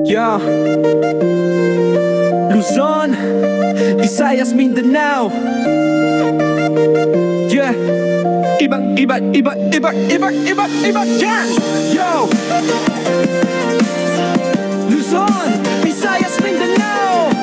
Yeah. Luzon, Visayas, Mindanao. Yeah. Iba, yan. Yo. Luzon, Visayas, Mindanao.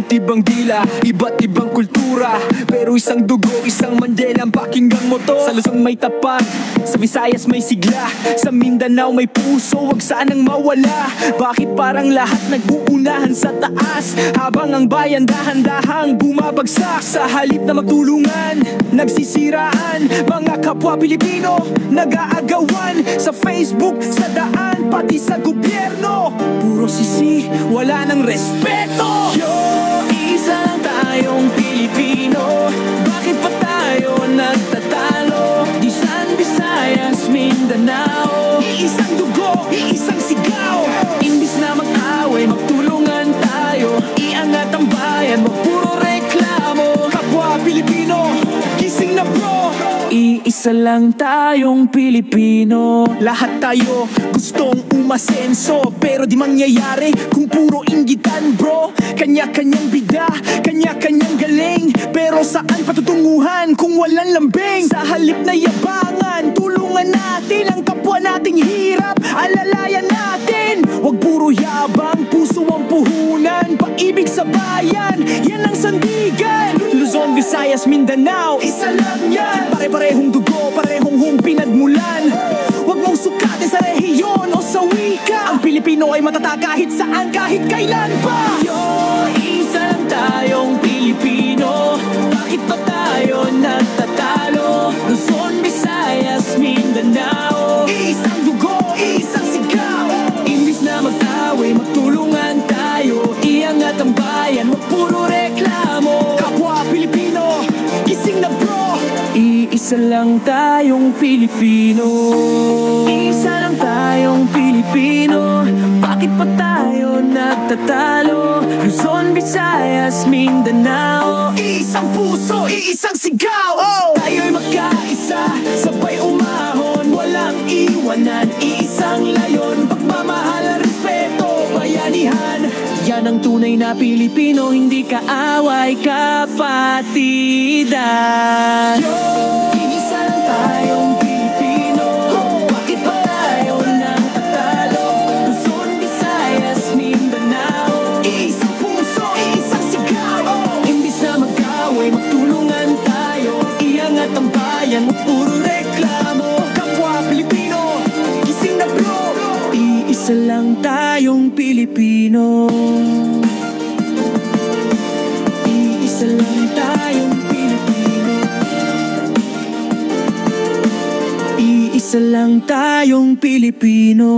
Ibang dila, iba't ibang kultura, pero isang dugo, isang Mandela ang pakinggan mo to. Sa Luzon may tapat, sa Visayas may sigla, sa Mindanao may puso, wag sanang mawala. Bakit parang lahat nag-uunahan sa taas, habang ang bayan dahan-dahang bumabagsak? Sa halip na magtulungan, nagsisiraan, mga kapwa Pilipino nag-aagawan. Sa Facebook, sa daan, pati sa gobyerno, puro sisi, wala nang respeto. Isa lang tayong Pilipino, bakit pa tayo nagtatalo? Luzon, Visayas, Mindanao, iisang dugo, iisang sigaw. Imbis na mag-away, magtulungan tayo, iangat ang bayan, wag puro reklamo. Kapwa Pilipino, gising na bro, iisa lang tayong Pilipino. Lahat tayo gustong umasenso, pero di mangyayari kung puro inggitan bro. Kanya-kanyang bida, kanya-kanyang galing, pero saan patutunguhan kung walang lambing? Sa halip na yabangan, tulungan natin ang kapwa nating hirap, alalayan natin. Wag puro yabang, puso ang puhunan, paibig sa bayan, yan ang sandigan. Luzon, Visayas, Mindanao, isa lang yan. Pare-parehong dugo, parehong pinagmulan. Wag mong sukatin sa rehiyon o sa wika. Ang Pilipino ay matatag kahit saan, kahit kailan pa. Isa lang tayong Pilipino, bakit pa tayo nagtatalo? Luzon, Visayas, Mindanao, iisang dugo, iisang sigaw. Imbis na mag-away, magtulungan tayo, iangat ang bayan, wag puro reklamo. Kapwa Pilipino, gising na bro, iisa lang tayong Pilipino. Isa lang tayong Pilipino, bakit pa tayo nagtatalo? Luzon, Visayas, Mindanao, iisang puso, iisang sigaw. Tayo'y magkaisa, sabay umahon, walang iwanan, iisang layon, pagmamahal, respeto, bayanihan. Yan ang tunay na Pilipino, hindi kaaway, kapatidan. Iisa lang tayong Pilipino, bakit pa tayo nagtatalo? Luzon, Visayas, Mindanao, iisang puso, iisang sigaw. Imbis na mag-away, magtulungan tayo, iangat ang bayan, wag puro reklamo. Kapwa Pilipino, gising na bro, iisa lang tayong Pilipino. Iisa lang tayong Pilipino, iisa lang tayong Pilipino.